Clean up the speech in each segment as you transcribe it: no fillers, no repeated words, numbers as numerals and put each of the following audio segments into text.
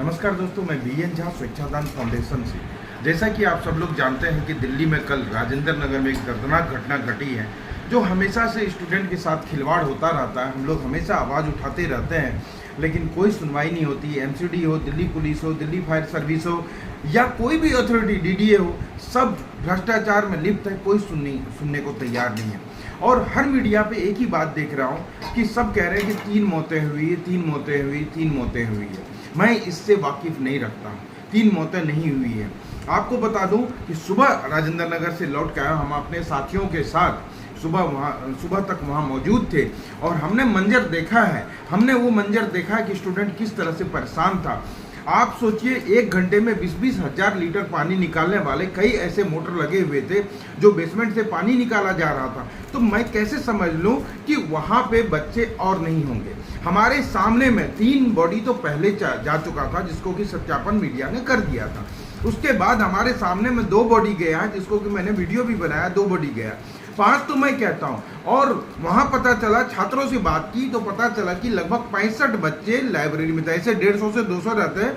नमस्कार दोस्तों, मैं बीएन झा स्वेच्छादान फाउंडेशन से। जैसा कि आप सब लोग जानते हैं कि दिल्ली में कल राजेंद्र नगर में एक दर्दनाक घटना घटी है, जो हमेशा से स्टूडेंट के साथ खिलवाड़ होता रहता है। हम लोग हमेशा आवाज़ उठाते रहते हैं, लेकिन कोई सुनवाई नहीं होती। एमसीडी हो, दिल्ली पुलिस हो, दिल्ली फायर सर्विस हो या कोई भी अथॉरिटी, डीडीए हो, सब भ्रष्टाचार में लिप्त है। कोई सुनने को तैयार नहीं है। और हर मीडिया पे एक ही बात देख रहा हूँ कि सब कह रहे हैं कि 3 मौतें हुई, 3 मौतें हुई, 3 मौतें हुई है। मैं इससे वाकिफ नहीं रखता हूँ। 3 मौतें नहीं हुई है। आपको बता दूं कि सुबह राजेंद्र नगर से लौट के आया, हम अपने साथियों के साथ सुबह तक वहाँ मौजूद थे और हमने मंजर देखा है। हमने वो मंजर देखा है कि स्टूडेंट किस तरह से परेशान था। आप सोचिए, 1 घंटे में 20-20 हज़ार लीटर पानी निकालने वाले कई ऐसे मोटर लगे हुए थे जो बेसमेंट से पानी निकाला जा रहा था। तो मैं कैसे समझ लूं कि वहाँ पे बच्चे और नहीं होंगे। हमारे सामने में 3 बॉडी तो पहले जा चुका था, जिसको कि सत्यापन मीडिया ने कर दिया था। उसके बाद हमारे सामने में 2 बॉडी गया है, जिसको कि मैंने वीडियो भी बनाया। 2 बॉडी गया, 5 तो मैं कहता हूँ। और वहाँ पता चला, छात्रों से बात की तो पता चला कि लगभग 65 बच्चे लाइब्रेरी में थे। ऐसे 150 से 200 रहते हैं।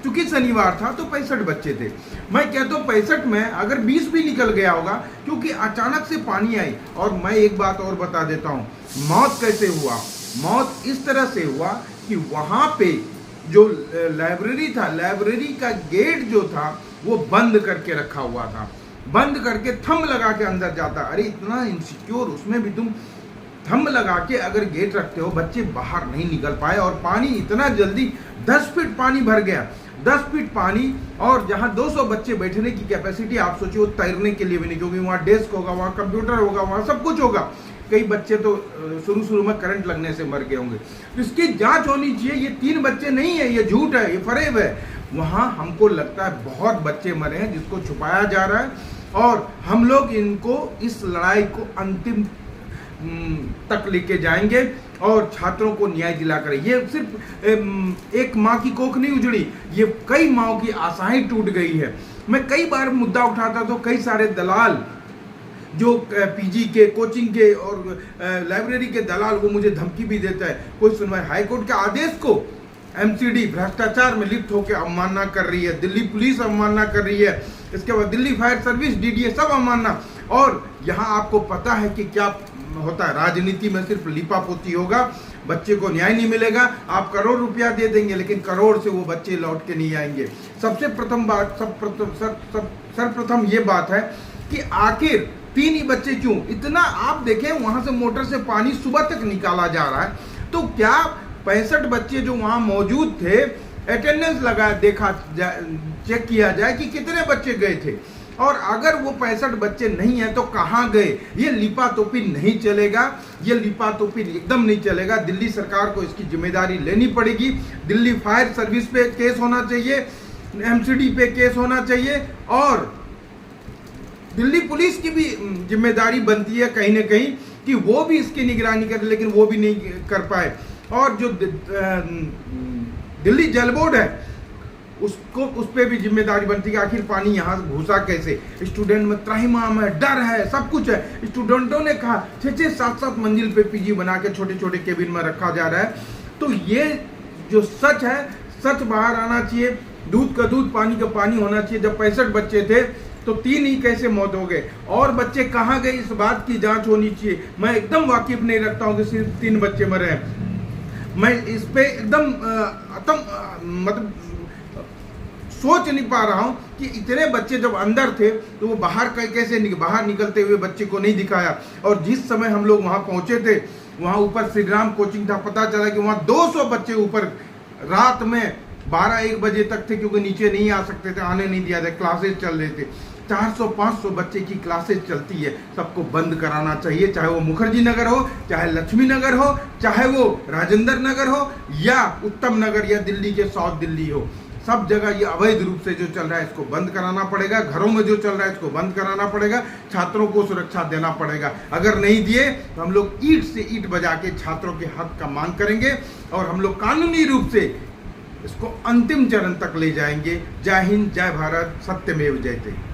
चूंकि शनिवार था तो 65 बच्चे थे। मैं कहता हूँ 65 में अगर 20 भी निकल गया होगा, क्योंकि अचानक से पानी आई। और मैं एक बात और बता देता हूँ, मौत कैसे हुआ। मौत इस तरह से हुआ कि वहाँ पे जो लाइब्रेरी था, लाइब्रेरी का गेट जो था वो बंद करके रखा हुआ था। बंद करके थंब लगा के अंदर जाता। अरे इतना इनसिक्योर, उसमें भी तुम थंब लगा के अगर गेट रखते हो, बच्चे बाहर नहीं निकल पाए। और पानी इतना जल्दी, 10 फीट पानी भर गया, 10 फीट पानी। और जहाँ 200 बच्चे बैठने की कैपेसिटी, आप सोचिए, वो तैरने के लिए भी नहीं, क्योंकि वहाँ डेस्क होगा, वहाँ कंप्यूटर होगा, वहाँ सब कुछ होगा। कई बच्चे तो शुरू में करंट लगने से मर गए होंगे। तो इसकी जांच होनी चाहिए। ये 3 बच्चे नहीं है, ये झूठ है, ये फरेब है। वहाँ हमको लगता है बहुत बच्चे मरे हैं, जिसको छुपाया जा रहा है। और हम लोग इनको, इस लड़ाई को अंतिम तक लेके जाएंगे और छात्रों को न्याय दिलाकर। ये सिर्फ एक माँ की कोख नहीं उजड़ी, ये कई माँओं की आशाएं टूट गई है। मैं कई बार मुद्दा उठाता तो कई सारे दलाल, जो पीजी के, कोचिंग के और लाइब्रेरी के दलाल, वो मुझे धमकी भी देता है। कोई सुनवाई, हाईकोर्ट के आदेश को एमसीडी भ्रष्टाचार में लिप्त होकर अवमानना कर रही है, दिल्ली पुलिस अवमानना कर रही है, इसके बाद दिल्ली फायर सर्विस, डीडीए, सब अवमानना। और यहाँ आपको पता है कि क्या होता है, राजनीति में सिर्फ लिपापोती होगा, बच्चे को न्याय नहीं मिलेगा। आप करोड़ रुपया दे देंगे, लेकिन करोड़ से वो बच्चे लौट के नहीं आएंगे। सबसे प्रथम बात, सर्वप्रथम ये बात है कि आखिर 3 ही बच्चे क्यों? इतना आप देखें, वहां से मोटर से पानी सुबह तक निकाला जा रहा है। तो क्या 65 बच्चे जो वहां मौजूद थे, अटेंडेंस चेक किया जाए कि कितने बच्चे गए थे। और अगर वो 65 बच्चे नहीं है तो कहाँ गए? ये लिपातोपी नहीं चलेगा, ये लिपातोपी एकदम नहीं चलेगा। दिल्ली सरकार को इसकी जिम्मेदारी लेनी पड़ेगी। दिल्ली फायर सर्विस पे केस होना चाहिए, एमसीडी पे केस होना चाहिए, और दिल्ली पुलिस की भी जिम्मेदारी बनती है कहीं ना कहीं कि वो भी इसकी निगरानी करे, लेकिन वो भी नहीं कर पाए। और जो दिल्ली जल बोर्ड है, उस पे भी जिम्मेदारी बनती है कि आखिर पानी यहाँ घुसा कैसे। स्टूडेंट में त्राहिमाम है, डर है, सब कुछ है। स्टूडेंटों ने कहा 6-6, 7-7 मंजिल पे पीजी बना के छोटे छोटे केबिन में रखा जा रहा है। तो ये जो सच है, सच बाहर आना चाहिए। दूध का दूध, पानी का पानी होना चाहिए। जब 65 बच्चे थे तो 3 ही कैसे मौत हो गए, और बच्चे कहाँ गए, इस बात की जांच होनी चाहिए। मैं एकदम वाकिफ नहीं रखता हूँ कि सिर्फ 3 बच्चे मरे हैं। मैं इस पे एकदम मतलब सोच नहीं पा रहा हूँ कि इतने बच्चे जब अंदर थे तो वो बाहर निकलते हुए बच्चे को नहीं दिखाया। और जिस समय हम लोग वहाँ पहुँचे थे, वहाँ ऊपर श्री राम कोचिंग था, पता चला कि वहाँ 200 बच्चे ऊपर रात में 12-1 बजे तक थे, क्योंकि नीचे नहीं आ सकते थे, आने नहीं दिया था, क्लासेस चल रहे थे। 400-500 बच्चे की क्लासेस चलती है। सबको बंद कराना चाहिए, चाहे वो मुखर्जी नगर हो, चाहे लक्ष्मी नगर हो, चाहे वो राजेंद्र नगर हो, या उत्तम नगर, या दिल्ली के साउथ दिल्ली हो। सब जगह ये अवैध रूप से जो चल रहा है, इसको बंद कराना पड़ेगा। घरों में जो चल रहा है, इसको बंद कराना पड़ेगा। छात्रों को सुरक्षा देना पड़ेगा। अगर नहीं दिए तो हम लोग ईंट से ईंट बजा के छात्रों के हक का मांग करेंगे, और हम लोग कानूनी रूप से इसको अंतिम चरण तक ले जाएंगे। जय हिंद, जय भारत, सत्यमेव जयते।